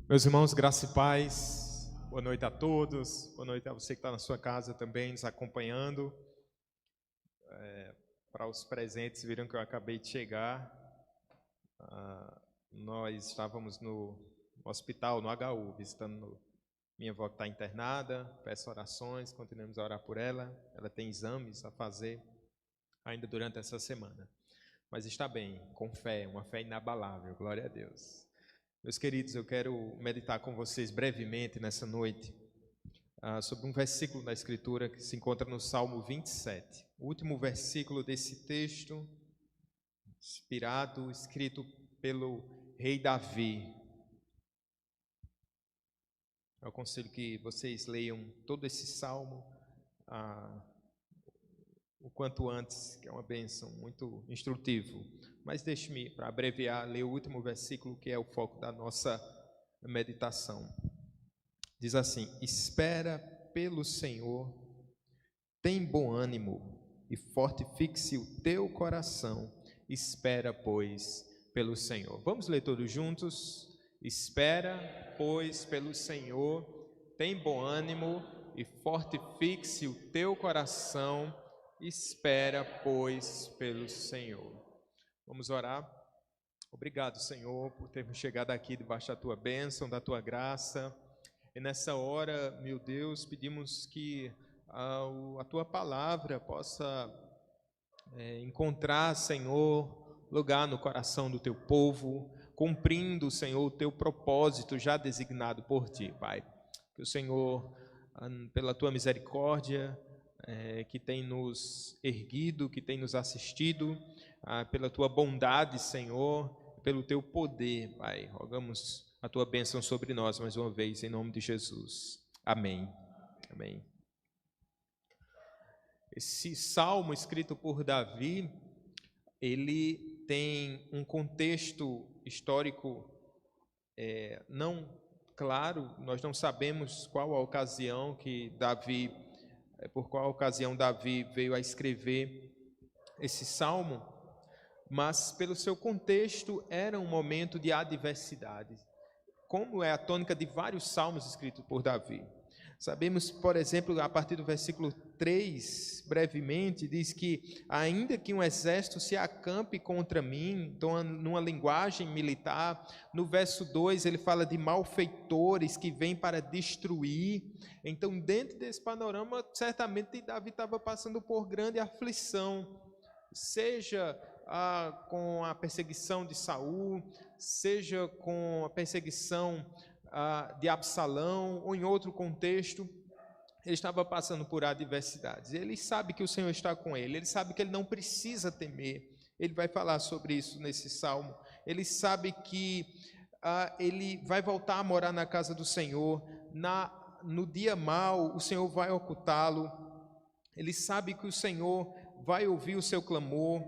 Meus irmãos, graça e paz, boa noite a todos, boa noite a você que está na sua casa também, nos acompanhando. Para os presentes, viram que eu acabei de chegar. Nós estávamos no hospital, no HU, visitando minha avó que está internada. Peço orações, continuemos a orar por ela. Ela tem exames a fazer ainda durante essa semana. Mas está bem, com fé, uma fé inabalável, glória a Deus. Meus queridos, eu quero meditar com vocês brevemente nessa noite sobre um versículo da Escritura que se encontra no Salmo 27. O último versículo desse texto, inspirado, escrito pelo rei Davi. Eu aconselho que vocês leiam todo esse salmo o quanto antes, que é uma bênção, muito instrutivo. Mas deixe-me, para abreviar, ler o último versículo, que é o foco da nossa meditação. Diz assim: espera pelo Senhor, tem bom ânimo e fortifique-se o teu coração, espera, pois, pelo Senhor. Vamos ler todos juntos? Espera, pois, pelo Senhor, tem bom ânimo e fortifique-se o teu coração, espera, pois, pelo Senhor. Vamos orar. Obrigado, Senhor, por termos chegado aqui debaixo da tua bênção, da tua graça. E nessa hora, meu Deus, pedimos que a tua palavra possa encontrar, Senhor, lugar no coração do teu povo, cumprindo, Senhor, o teu propósito já designado por ti, Pai. Que o Senhor, pela tua misericórdia, que tem nos erguido, que tem nos assistido, pela tua bondade, Senhor, pelo teu poder, Pai, rogamos a tua bênção sobre nós mais uma vez, em nome de Jesus. Amém. Amém. Esse salmo escrito por Davi, ele tem um contexto histórico não claro, nós não sabemos qual a ocasião que Davi, por qual ocasião Davi veio a escrever esse salmo, mas pelo seu contexto era um momento de adversidade, como é a tônica de vários salmos escritos por Davi. Sabemos, por exemplo, a partir do versículo 3, brevemente, diz que ainda que um exército se acampe contra mim, então numa linguagem militar. No verso 2 ele fala de malfeitores que vêm para destruir. Então, dentro desse panorama, certamente Davi estava passando por grande aflição, seja com a perseguição de Saul, seja com a perseguição de Absalão, ou em outro contexto, ele estava passando por adversidades. Ele sabe que o Senhor está com ele, ele sabe que ele não precisa temer. Ele vai falar sobre isso nesse salmo. Ele sabe que ele vai voltar a morar na casa do Senhor, no dia mau o Senhor vai ocultá-lo. Ele sabe que o Senhor vai ouvir o seu clamor.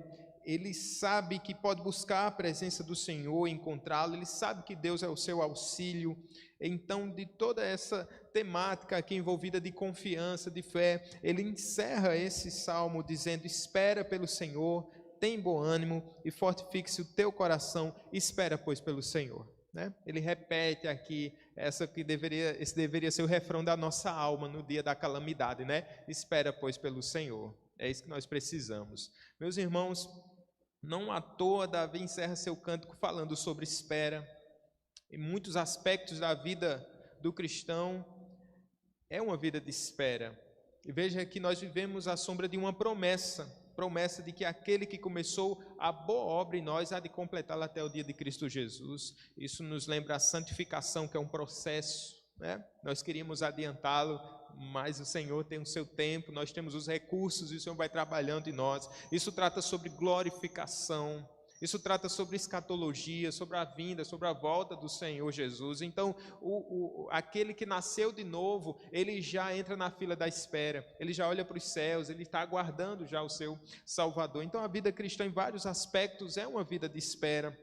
Ele sabe que pode buscar a presença do Senhor, encontrá-lo. Ele sabe que Deus é o seu auxílio. Então, de toda essa temática aqui envolvida de confiança, de fé, ele encerra esse salmo dizendo: espera pelo Senhor, tem bom ânimo e fortifique-se o teu coração, espera, pois, pelo Senhor. Né? Ele repete aqui esse deveria ser o refrão da nossa alma no dia da calamidade, né? Espera, pois, pelo Senhor. É isso que nós precisamos. Meus irmãos, não à toa Davi encerra seu cântico falando sobre espera. Em muitos aspectos da vida do cristão é uma vida de espera. E veja que nós vivemos à sombra de uma promessa de que aquele que começou a boa obra em nós há de completá-la até o dia de Cristo Jesus. Isso nos lembra a santificação, que é um processo, né? Nós queríamos adiantá-lo, mas o Senhor tem o seu tempo, nós temos os recursos e o Senhor vai trabalhando em nós. Isso trata sobre glorificação, isso trata sobre escatologia, sobre a vinda, sobre a volta do Senhor Jesus. Então, aquele que nasceu de novo, ele já entra na fila da espera, ele já olha para os céus, ele está aguardando já o seu Salvador. Então, a vida cristã, em vários aspectos, é uma vida de espera.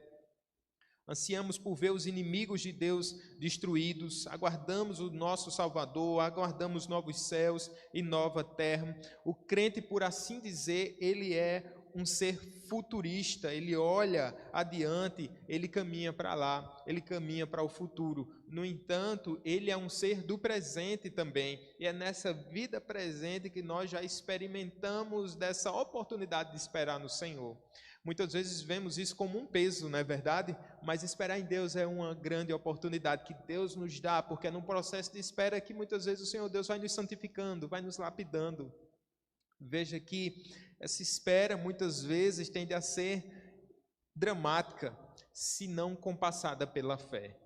Ansiamos por ver os inimigos de Deus destruídos, aguardamos o nosso Salvador, aguardamos novos céus e nova terra. O crente, por assim dizer, ele é um ser futurista, ele olha adiante, ele caminha para lá, ele caminha para o futuro. No entanto, ele é um ser do presente também, e é nessa vida presente que nós já experimentamos dessa oportunidade de esperar no Senhor. Muitas vezes vemos isso como um peso, não é verdade? Mas esperar em Deus é uma grande oportunidade que Deus nos dá, porque é num processo de espera que muitas vezes o Senhor Deus vai nos santificando, vai nos lapidando. Veja que essa espera muitas vezes tende a ser dramática, se não compassada pela fé.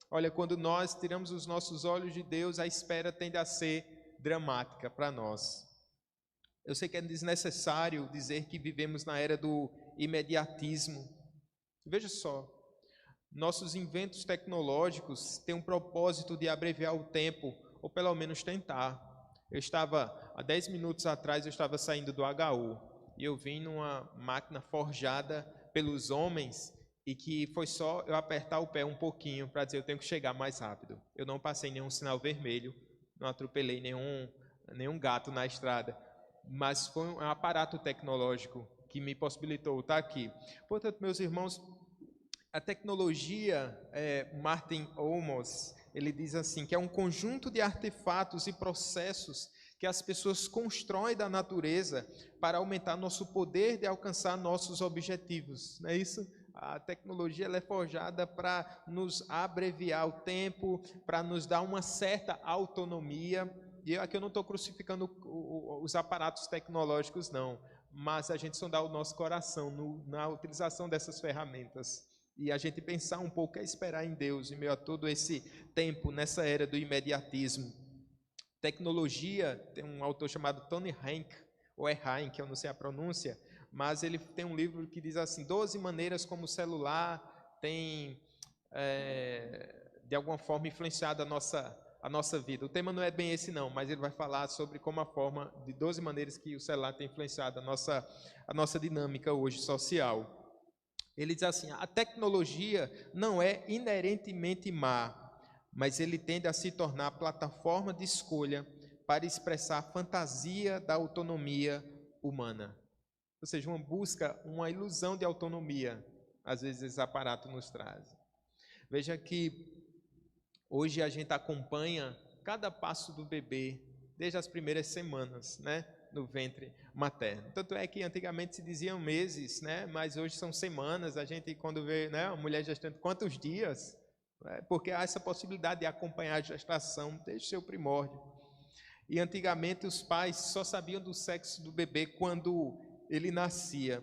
Olha, quando nós tiramos os nossos olhos de Deus, a espera tende a ser dramática para nós. Eu sei que é desnecessário dizer que vivemos na era do imediatismo. Veja só, nossos inventos tecnológicos têm um propósito de abreviar o tempo, ou pelo menos tentar. Há 10 minutos atrás, eu estava saindo do HU, e eu vim numa máquina forjada pelos homens, e que foi só eu apertar o pé um pouquinho para dizer, eu tenho que chegar mais rápido. Eu não passei nenhum sinal vermelho, não atropelei nenhum gato na estrada, mas foi um aparato tecnológico que me possibilitou estar aqui. Portanto, meus irmãos, a tecnologia, Martin Olmos, ele diz assim, que é um conjunto de artefatos e processos que as pessoas constroem da natureza para aumentar nosso poder de alcançar nossos objetivos. Não é isso? A tecnologia ela é forjada para nos abreviar o tempo, para nos dar uma certa autonomia. E aqui eu não estou crucificando os aparatos tecnológicos, não, mas a gente sondar o nosso coração na utilização dessas ferramentas. E a gente pensar um pouco, é esperar em Deus, em meio a todo esse tempo, nessa era do imediatismo. Tecnologia, tem um autor chamado Tony Hank, ou é Hank, eu não sei a pronúncia, mas ele tem um livro que diz assim, 12 maneiras como o celular tem, de alguma forma, influenciado a nossa vida. O tema não é bem esse não, mas ele vai falar sobre como a forma, de 12 maneiras que o celular tem influenciado a nossa dinâmica hoje social. Ele diz assim, a tecnologia não é inerentemente má, mas ele tende a se tornar plataforma de escolha para expressar a fantasia da autonomia humana. Ou seja, uma ilusão de autonomia, às vezes esse aparato nos traz. Veja que hoje a gente acompanha cada passo do bebê, desde as primeiras semanas, né, no ventre materno. Tanto é que antigamente se diziam meses, né, mas hoje são semanas. A gente, quando vê, né, uma mulher gestante, quantos dias? Porque há essa possibilidade de acompanhar a gestação desde o seu primórdio. E antigamente os pais só sabiam do sexo do bebê quando ele nascia.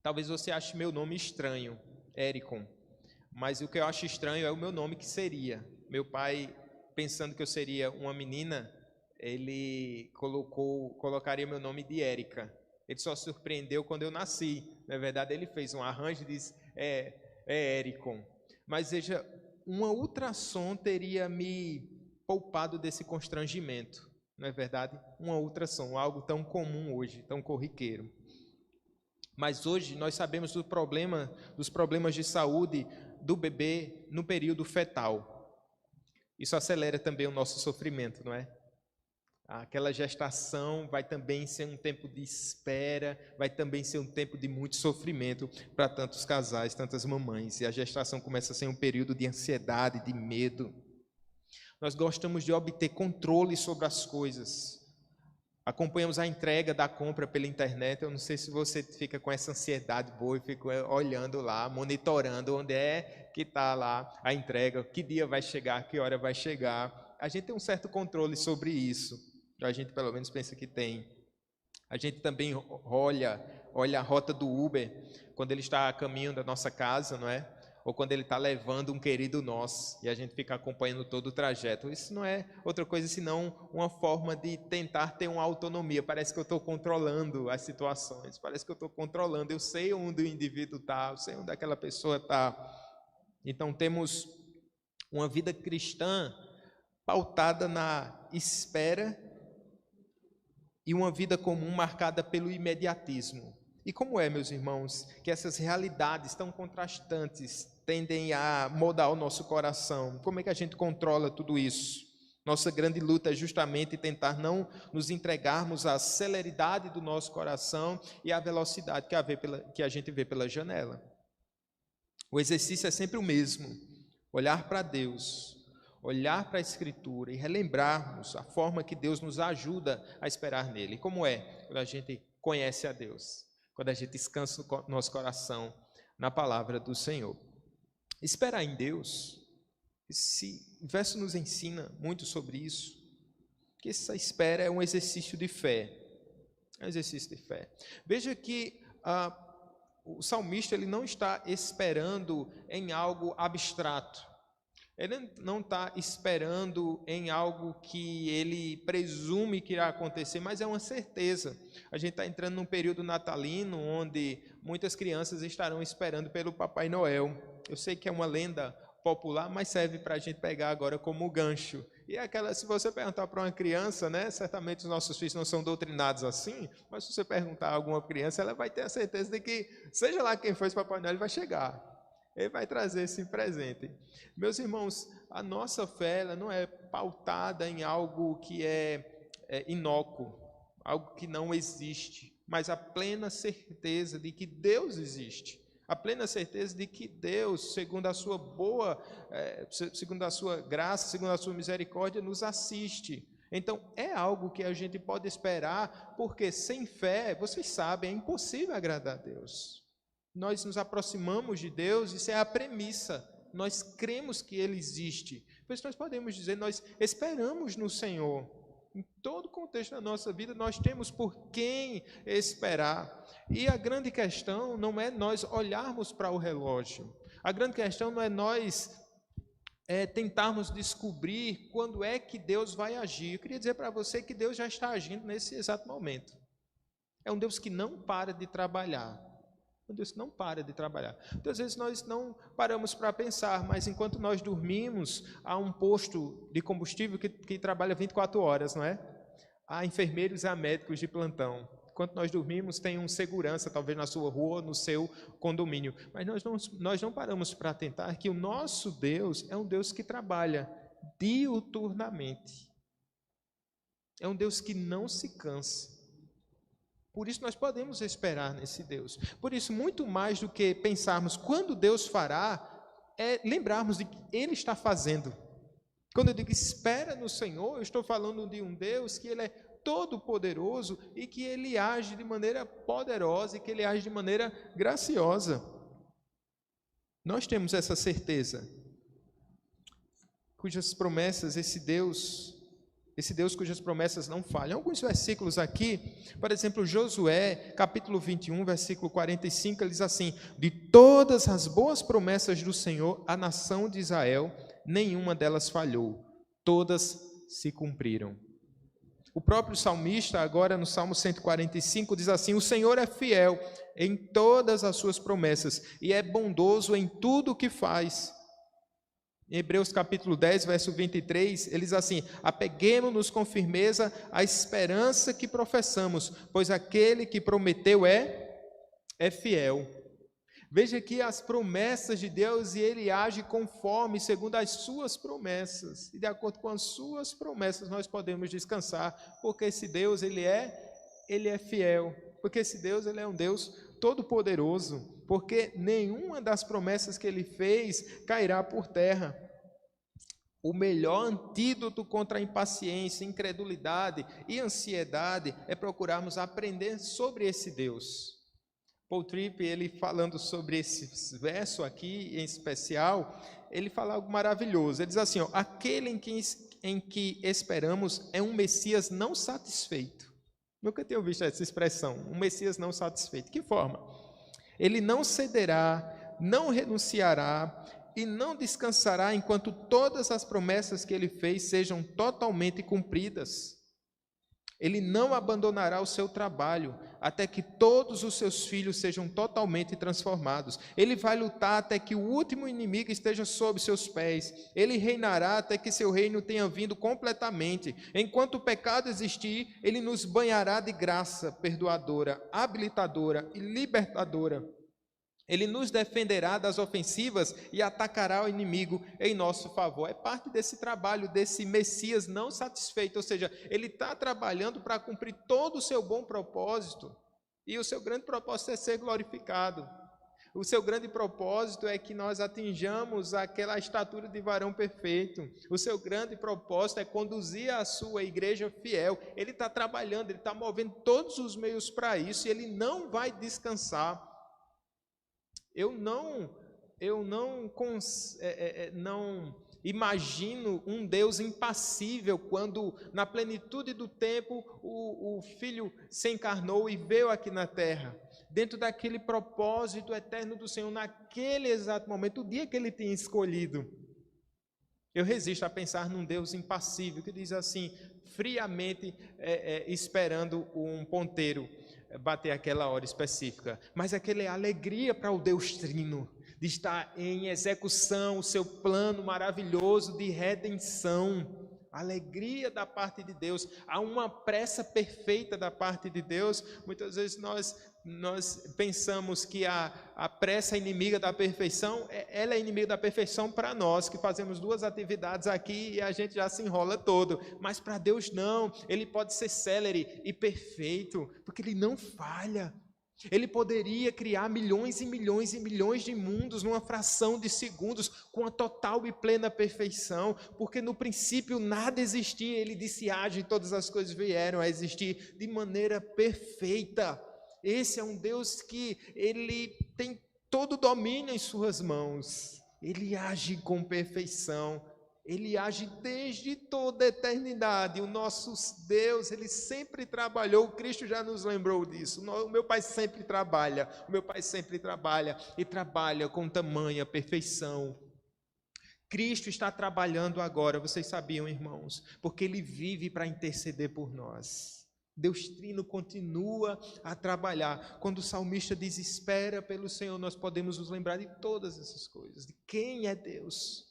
Talvez você ache meu nome estranho, Éricon, mas o que eu acho estranho é o meu nome que seria. Meu pai, pensando que eu seria uma menina, ele colocaria meu nome de Érica. Ele só surpreendeu quando eu nasci. Na verdade, ele fez um arranjo e disse, Éricon. Mas veja, uma ultrassom teria me poupado desse constrangimento. Não é verdade? Uma ultrassom, algo tão comum hoje, tão corriqueiro. Mas hoje nós sabemos dos problemas de saúde do bebê no período fetal. Isso acelera também o nosso sofrimento, não é? Aquela gestação vai também ser um tempo de espera, vai também ser um tempo de muito sofrimento para tantos casais, tantas mamães. E a gestação começa a ser um período de ansiedade, de medo. Nós gostamos de obter controle sobre as coisas. Acompanhamos a entrega da compra pela internet. Eu não sei se você fica com essa ansiedade boa e fica olhando lá, monitorando onde é que está lá a entrega, que dia vai chegar, que hora vai chegar. A gente tem um certo controle sobre isso. A gente pelo menos pensa que tem. A gente também olha a rota do Uber quando ele está a caminho da nossa casa, não é? Ou quando ele está levando um querido nosso e a gente fica acompanhando todo o trajeto. Isso não é outra coisa senão uma forma de tentar ter uma autonomia. Parece que eu estou controlando as situações, parece que eu estou controlando. Eu sei onde o indivíduo está, eu sei onde aquela pessoa está. Então temos uma vida cristã pautada na espera e uma vida comum marcada pelo imediatismo. E como é, meus irmãos, que essas realidades tão contrastantes tendem a moldar o nosso coração? Como é que a gente controla tudo isso? Nossa grande luta é justamente tentar não nos entregarmos à celeridade do nosso coração e à velocidade que a gente vê pela janela. O exercício é sempre o mesmo: olhar para Deus, olhar para a Escritura e relembrarmos a forma que Deus nos ajuda a esperar nele. Como é quando a gente conhece a Deus, quando a gente descansa no nosso coração na palavra do Senhor. Esperar em Deus, o verso nos ensina muito sobre isso, que essa espera é um exercício de fé. É um exercício de fé. Veja que o salmista ele não está esperando em algo abstrato. Ele não está esperando em algo que ele presume que irá acontecer, mas é uma certeza. A gente está entrando num período natalino onde muitas crianças estarão esperando pelo Papai Noel. Eu sei que é uma lenda popular, mas serve para a gente pegar agora como gancho. E se você perguntar para uma criança, né, certamente os nossos filhos não são doutrinados assim, mas se você perguntar a alguma criança, ela vai ter a certeza de que, seja lá quem for esse Papai Noel, ele vai chegar. Ele vai trazer esse presente. Meus irmãos, a nossa fé ela não é pautada em algo que é inócuo, algo que não existe, mas a plena certeza de que Deus existe. A plena certeza de que Deus, segundo a sua segundo a sua graça, segundo a sua misericórdia, nos assiste. Então, é algo que a gente pode esperar, porque sem fé, vocês sabem, é impossível agradar a Deus. Nós nos aproximamos de Deus, isso é a premissa. Nós cremos que Ele existe. Por isso nós podemos dizer, nós esperamos no Senhor. Em todo o contexto da nossa vida, nós temos por quem esperar. E a grande questão não é nós olharmos para o relógio. A grande questão não é nós tentarmos descobrir quando é que Deus vai agir. Eu queria dizer para você que Deus já está agindo nesse exato momento. É um Deus que não para de trabalhar. Um Deus que não para de trabalhar. Muitas vezes nós não paramos para pensar, mas enquanto nós dormimos, há um posto de combustível que trabalha 24 horas, não é? Há enfermeiros e há médicos de plantão. Enquanto nós dormimos, tem um segurança, talvez na sua rua, no seu condomínio. Mas nós não paramos para atentar que o nosso Deus é um Deus que trabalha diuturnamente. É um Deus que não se cansa. Por isso nós podemos esperar nesse Deus. Por isso, muito mais do que pensarmos quando Deus fará, é lembrarmos de que Ele está fazendo. Quando eu digo espera no Senhor, eu estou falando de um Deus que Ele é todo-poderoso e que Ele age de maneira poderosa e que Ele age de maneira graciosa. Nós temos essa certeza, cujas promessas, esse Deus cujas promessas não falham. Alguns versículos aqui, por exemplo, Josué, capítulo 21, versículo 45, ele diz assim: de todas as boas promessas do Senhor, a nação de Israel, nenhuma delas falhou, todas se cumpriram. O próprio salmista, agora no Salmo 145, diz assim: o Senhor é fiel em todas as suas promessas e é bondoso em tudo o que faz. Em Hebreus capítulo 10, verso 23, ele diz assim: apeguemo-nos com firmeza à esperança que professamos, pois aquele que prometeu é fiel. Veja aqui as promessas de Deus e Ele age conforme, segundo as suas promessas. E de acordo com as suas promessas nós podemos descansar, porque esse Deus Ele é fiel, porque esse Deus Ele é um Deus todo-poderoso, porque nenhuma das promessas que Ele fez cairá por terra. O melhor antídoto contra a impaciência, incredulidade e ansiedade é procurarmos aprender sobre esse Deus. Paul Tripp, ele falando sobre esse verso aqui em especial, ele fala algo maravilhoso. Ele diz assim: aquele em que esperamos é um Messias não satisfeito. Nunca tinha visto essa expressão, um Messias não satisfeito. Que forma? Ele não cederá, não renunciará e não descansará enquanto todas as promessas que ele fez sejam totalmente cumpridas. Ele não abandonará o seu trabalho até que todos os seus filhos sejam totalmente transformados. Ele vai lutar até que o último inimigo esteja sob seus pés. Ele reinará até que seu reino tenha vindo completamente. Enquanto o pecado existir, ele nos banhará de graça perdoadora, habilitadora e libertadora. Ele nos defenderá das ofensivas e atacará o inimigo em nosso favor. É parte desse trabalho, desse Messias não satisfeito, ou seja, ele está trabalhando para cumprir todo o seu bom propósito, e o seu grande propósito é ser glorificado. O seu grande propósito é que nós atinjamos aquela estatura de varão perfeito. O seu grande propósito é conduzir a sua igreja fiel. Ele está trabalhando, ele está movendo todos os meios para isso, e ele não vai descansar. Eu não imagino um Deus impassível quando, na plenitude do tempo, o Filho se encarnou e veio aqui na terra, dentro daquele propósito eterno do Senhor, naquele exato momento, o dia que Ele tinha escolhido. Eu resisto a pensar num Deus impassível, que diz assim, friamente esperando um ponteiro bater aquela hora específica, mas aquela é alegria para o Deus Trino, de estar em execução o seu plano maravilhoso de redenção, alegria da parte de Deus, há uma pressa perfeita da parte de Deus. Muitas vezes nós pensamos que a pressa é inimiga da perfeição. Ela é inimiga da perfeição para nós, que fazemos 2 atividades aqui e a gente já se enrola todo, mas para Deus não, Ele pode ser célere e perfeito, porque Ele não falha. Ele poderia criar milhões e milhões e milhões de mundos numa fração de segundos, com a total e plena perfeição, porque no princípio nada existia. Ele disse: haja, e todas as coisas vieram a existir de maneira perfeita. Esse é um Deus que Ele tem todo o domínio em suas mãos. Ele age com perfeição. Ele age desde toda a eternidade. O nosso Deus, Ele sempre trabalhou. O Cristo já nos lembrou disso. O meu Pai sempre trabalha. O meu Pai sempre trabalha. E trabalha com tamanha perfeição. Cristo está trabalhando agora, vocês sabiam, irmãos? Porque Ele vive para interceder por nós. Deus Trino continua a trabalhar. Quando o salmista diz: espera pelo Senhor, nós podemos nos lembrar de todas essas coisas. De quem é Deus.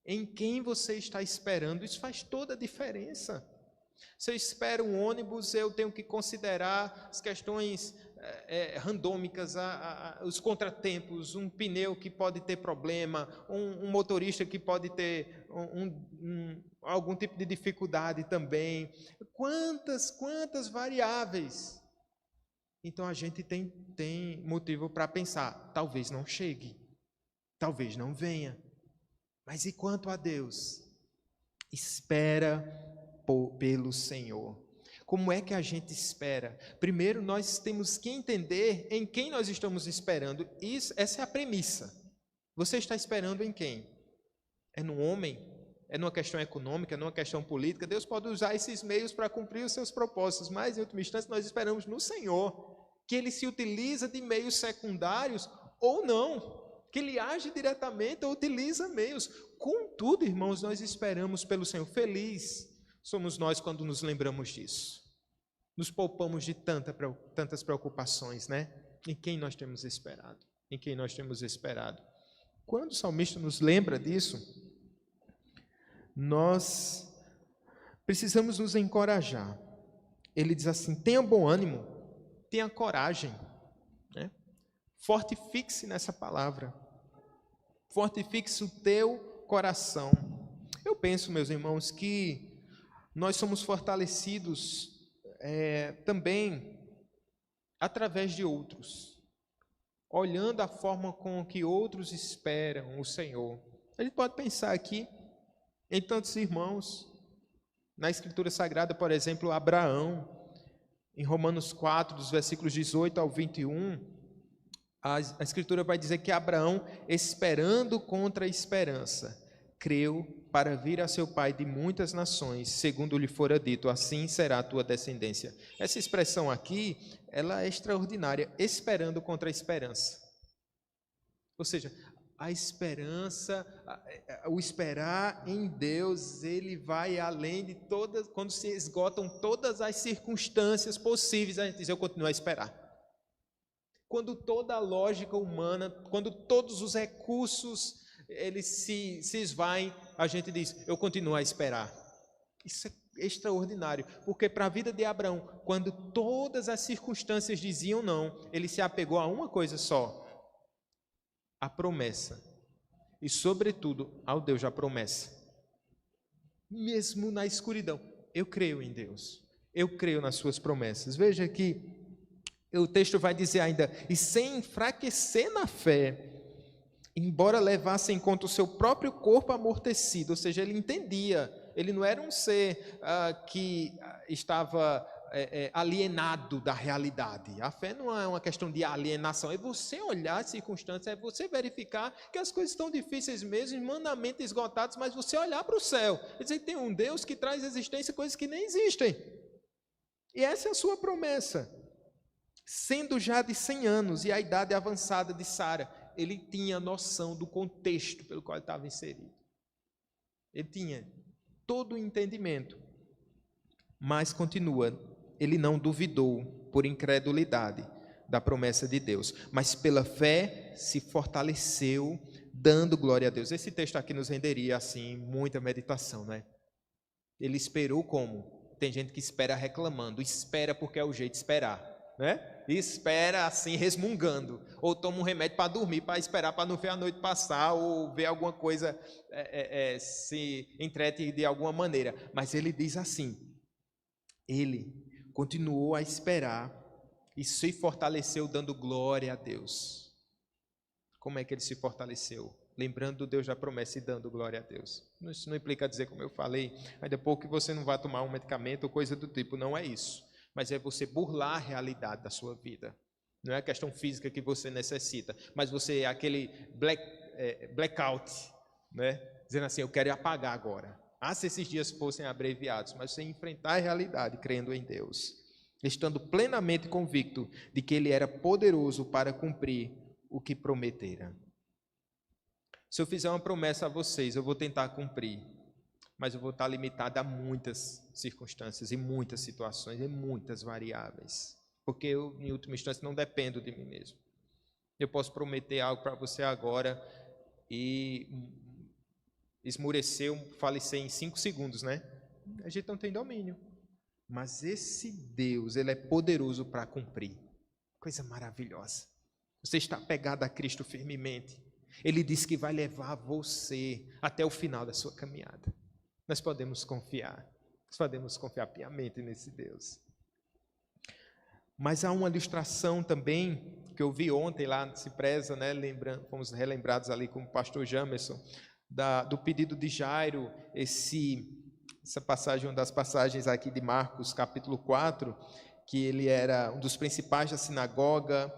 Em quem você está esperando, isso faz toda a diferença. Se eu espero um ônibus, eu tenho que considerar as questões randômicas, os contratempos, um pneu que pode ter problema, um motorista que pode ter algum tipo de dificuldade também. Quantas variáveis. Então a gente tem motivo para pensar, talvez não chegue, talvez não venha. Mas e quanto a Deus? Espera pelo Senhor. Como é que a gente espera? Primeiro, nós temos que entender em quem nós estamos esperando. Essa é a premissa. Você está esperando em quem? É no homem? É numa questão econômica? É numa questão política? Deus pode usar esses meios para cumprir os seus propósitos, mas, em última instância, nós esperamos no Senhor, que Ele se utiliza de meios secundários ou não, que Ele age diretamente ou utiliza meios. Contudo, irmãos, nós esperamos pelo Senhor. Feliz somos nós quando nos lembramos disso. Nos poupamos de tantas preocupações, né? Em quem nós temos esperado? Em quem nós temos esperado? Quando o salmista nos lembra disso, nós precisamos nos encorajar. Ele diz assim: tenha bom ânimo, tenha coragem, né? Fortifique-se nessa palavra. Fortifique-se o teu coração. Eu penso, meus irmãos, que nós somos fortalecidos também através de outros, olhando a forma com que outros esperam o Senhor. A gente pode pensar aqui em tantos irmãos, na Escritura Sagrada, por exemplo, Abraão, em Romanos 4, dos versículos 18 ao 21, a Escritura vai dizer que Abraão, esperando contra a esperança, creu para vir a seu pai de muitas nações, segundo lhe fora dito, assim será a tua descendência. Essa expressão aqui, ela é extraordinária, esperando contra a esperança. Ou seja, a esperança, o esperar em Deus, ele vai além de todas, quando se esgotam todas as circunstâncias possíveis, a gente diz: eu continuo a esperar. Quando toda a lógica humana, quando todos os recursos eles se esvaem, a gente diz: eu continuo a esperar. Isso é extraordinário, porque para a vida de Abraão, quando todas as circunstâncias diziam não, ele se apegou a uma coisa só: a promessa, e sobretudo ao Deus da promessa. Mesmo na escuridão, eu creio em Deus, eu creio nas suas promessas. Veja que o texto vai dizer ainda: e sem enfraquecer na fé, embora levasse em conta o seu próprio corpo amortecido, ou seja, ele entendia, ele não era um ser que estava alienado da realidade. A fé não é uma questão de alienação, é você olhar as circunstâncias, é você verificar que as coisas estão difíceis mesmo, humanamente esgotadas, mas você olhar para o céu e dizer que tem um Deus que traz à existência coisas que nem existem. E essa é a sua promessa. Sendo já de 100 anos e a idade avançada de Sara, ele tinha noção do contexto pelo qual ele estava inserido. Ele tinha todo o entendimento. Mas continua, ele não duvidou por incredulidade da promessa de Deus, mas pela fé se fortaleceu, dando glória a Deus. Esse texto aqui nos renderia, assim, muita meditação, né? Ele esperou como? Tem gente que espera reclamando, espera porque é o jeito de esperar, né? E espera assim resmungando, ou toma um remédio para dormir, para esperar, para não ver a noite passar, ou ver alguma coisa se entrete de alguma maneira. Mas ele diz assim, ele continuou a esperar e se fortaleceu dando glória a Deus. Como é que ele se fortaleceu? Lembrando do Deus da promessa e dando glória a Deus. Isso não implica dizer, como eu falei, ainda pouco que você não vai tomar um medicamento ou coisa do tipo, não é isso. Mas é você burlar a realidade da sua vida. Não é a questão física que você necessita, mas você é aquele blackout, né? Dizendo assim, eu quero apagar agora. Se esses dias fossem abreviados, mas você enfrentar a realidade crendo em Deus, estando plenamente convicto de que Ele era poderoso para cumprir o que prometera. Se eu fizer uma promessa a vocês, eu vou tentar cumprir, mas eu vou estar limitado a muitas circunstâncias, e muitas situações, e muitas variáveis, porque eu, em última instância, não dependo de mim mesmo. Eu posso prometer algo para você agora e esmurecer, falecer em 5 segundos, né? A gente não tem domínio. Mas esse Deus, Ele é poderoso para cumprir. Coisa maravilhosa. Você está apegado a Cristo firmemente. Ele diz que vai levar você até o final da sua caminhada. Nós podemos confiar piamente nesse Deus. Mas há uma ilustração também, que eu vi ontem lá no Cipresa, né? Fomos relembrados ali com o pastor Jamerson, do pedido de Jairo, essa passagem, uma das passagens aqui de Marcos, capítulo 4, que ele era um dos principais da sinagoga,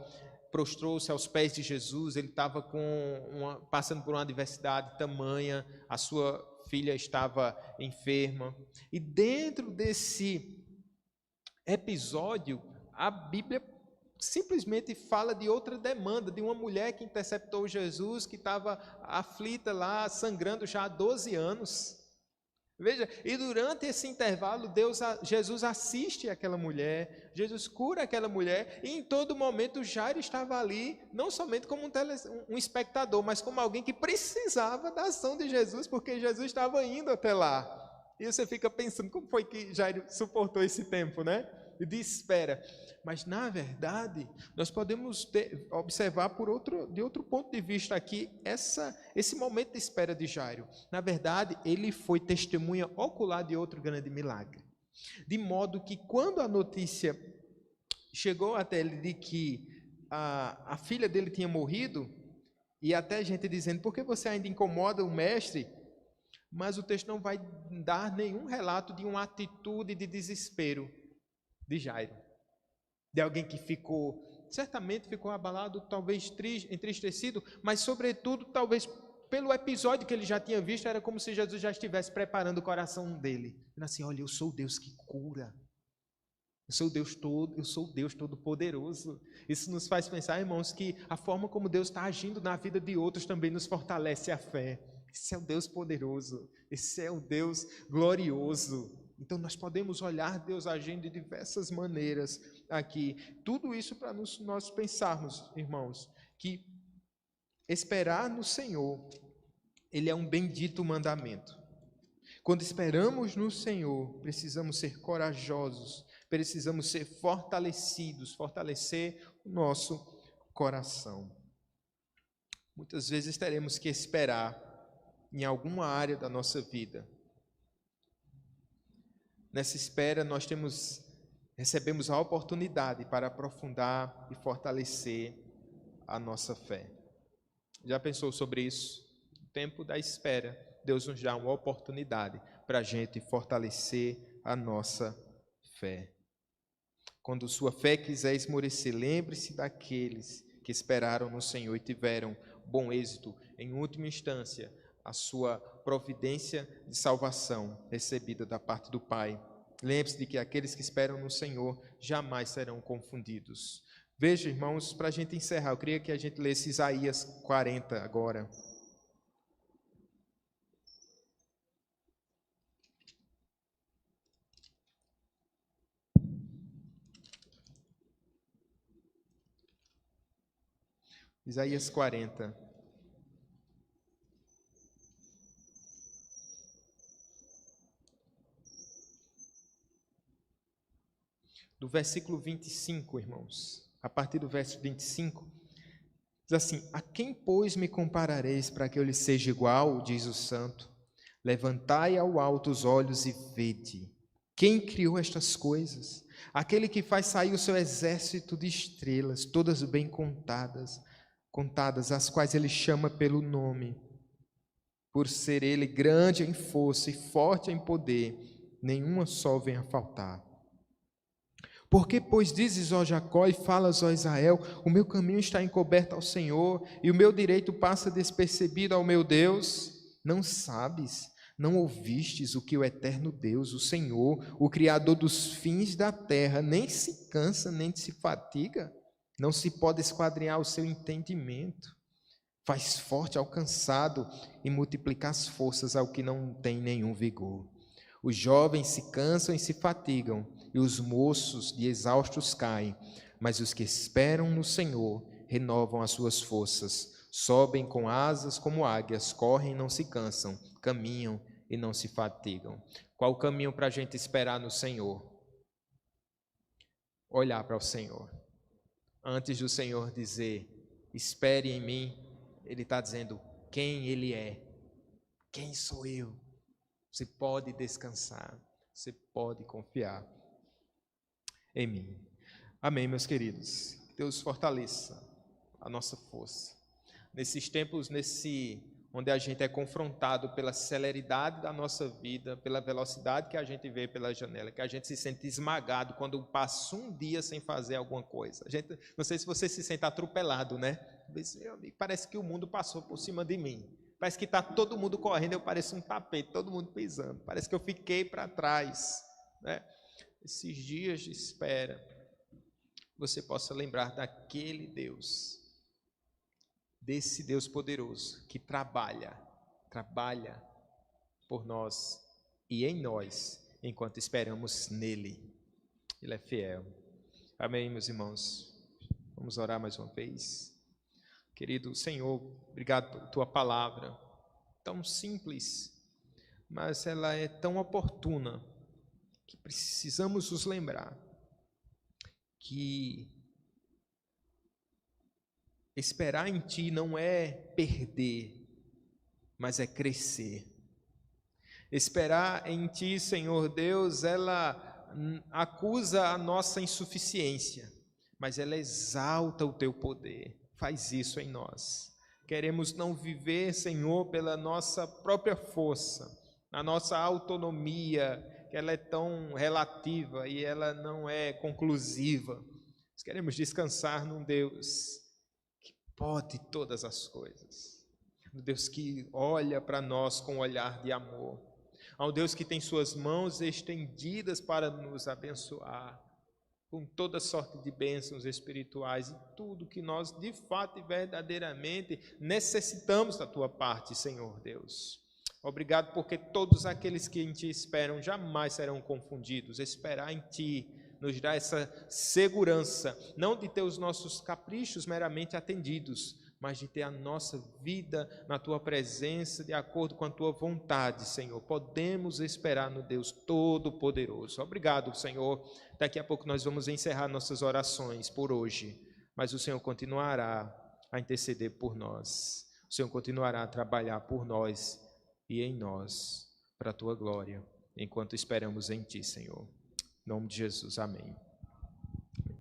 prostrou-se aos pés de Jesus, ele estava passando por uma adversidade tamanha, a sua filha estava enferma, e dentro desse episódio, a Bíblia simplesmente fala de outra demanda, de uma mulher que interceptou Jesus, que estava aflita lá, sangrando já há 12 anos. Veja, e durante esse intervalo, Jesus assiste aquela mulher, Jesus cura aquela mulher, e em todo momento Jairo estava ali, não somente como um espectador, mas como alguém que precisava da ação de Jesus, porque Jesus estava indo até lá. E você fica pensando, como foi que Jairo suportou esse tempo, né? De espera. Mas, na verdade, nós podemos observar de outro ponto de vista aqui, esse momento de espera de Jairo. Na verdade, ele foi testemunha ocular de outro grande milagre. De modo que, quando a notícia chegou até ele de que a filha dele tinha morrido, e até gente dizendo, por que você ainda incomoda o mestre? Mas o texto não vai dar nenhum relato de uma atitude de desespero de Jairo, de alguém que certamente ficou abalado, talvez entristecido, mas sobretudo, talvez pelo episódio que ele já tinha visto, era como se Jesus já estivesse preparando o coração dele, dizendo assim, olha, eu sou o Deus que cura, eu sou o Deus todo-poderoso. Isso nos faz pensar, irmãos, que a forma como Deus está agindo na vida de outros também nos fortalece a fé. Esse é o Deus poderoso, esse é o Deus glorioso. Então nós podemos olhar Deus agindo de diversas maneiras aqui. Tudo isso para nós pensarmos, irmãos, que esperar no Senhor, Ele é um bendito mandamento. Quando esperamos no Senhor, precisamos ser corajosos, precisamos ser fortalecidos, fortalecer o nosso coração. Muitas vezes teremos que esperar em alguma área da nossa vida. Nessa espera, nós recebemos a oportunidade para aprofundar e fortalecer a nossa fé. Já pensou sobre isso? No tempo da espera, Deus nos dá uma oportunidade para a gente fortalecer a nossa fé. Quando sua fé quiser esmorecer, lembre-se daqueles que esperaram no Senhor e tiveram bom êxito. Em última instância, a sua providência de salvação recebida da parte do Pai. Lembre-se de que aqueles que esperam no Senhor jamais serão confundidos. Veja, irmãos, para a gente encerrar, eu queria que a gente lesse Isaías 40 agora. Isaías 40. Do versículo 25, irmãos, a partir do verso 25, diz assim: a quem, pois, me comparareis para que eu lhe seja igual, diz o Santo? Levantai ao alto os olhos e vede. Quem criou estas coisas? Aquele que faz sair o seu exército de estrelas, todas bem contadas, as quais ele chama pelo nome. Por ser ele grande em força e forte em poder, nenhuma só vem a faltar. Porque, pois, dizes, ó Jacó, e falas, ó Israel, o meu caminho está encoberto ao Senhor, e o meu direito passa despercebido ao meu Deus? Não sabes, não ouvistes o que o eterno Deus, o Senhor, o Criador dos fins da terra, nem se cansa, nem se fatiga? Não se pode esquadrinhar o seu entendimento. Faz forte ao cansado e multiplica as forças ao que não tem nenhum vigor. Os jovens se cansam e se fatigam, e os moços de exaustos caem, mas os que esperam no Senhor renovam as suas forças, sobem com asas como águias, correm e não se cansam, caminham e não se fatigam. Qual o caminho para a gente esperar no Senhor? Olhar para o Senhor. Antes do Senhor dizer, espere em mim, Ele está dizendo quem Ele é, quem sou eu. Você pode descansar, você pode confiar em mim. Amém, meus queridos. Que Deus fortaleça a nossa força. Nesses tempos, onde a gente é confrontado pela celeridade da nossa vida, pela velocidade que a gente vê pela janela, que a gente se sente esmagado quando passa um dia sem fazer alguma coisa. Não sei se você se sente atropelado, né? Parece que o mundo passou por cima de mim. Parece que está todo mundo correndo, eu pareço um tapete, todo mundo pisando. Parece que eu fiquei para trás, né? Esses dias de espera, você possa lembrar daquele Deus, desse Deus poderoso que trabalha por nós e em nós, enquanto esperamos nele. Ele é fiel. Amém, meus irmãos? Vamos orar mais uma vez. Querido Senhor, obrigado por tua palavra, tão simples, mas ela é tão oportuna, que precisamos nos lembrar que esperar em Ti não é perder, mas é crescer. Esperar em Ti, Senhor Deus, ela acusa a nossa insuficiência, mas ela exalta o Teu poder. Faz isso em nós. Queremos não viver, Senhor, pela nossa própria força, a nossa autonomia, que ela é tão relativa e ela não é conclusiva. Nós queremos descansar num Deus que pode todas as coisas, um Deus que olha para nós com um olhar de amor, um Deus que tem suas mãos estendidas para nos abençoar, com toda sorte de bênçãos espirituais e tudo que nós de fato e verdadeiramente necessitamos da Tua parte, Senhor Deus. Obrigado porque todos aqueles que em Ti esperam jamais serão confundidos. Esperar em Ti nos dá essa segurança, não de ter os nossos caprichos meramente atendidos, mas de ter a nossa vida na Tua presença, de acordo com a Tua vontade, Senhor. Podemos esperar no Deus Todo-Poderoso. Obrigado, Senhor. Daqui a pouco nós vamos encerrar nossas orações por hoje, mas o Senhor continuará a interceder por nós. O Senhor continuará a trabalhar por nós e em nós, para a Tua glória, enquanto esperamos em Ti, Senhor. Em nome de Jesus, amém.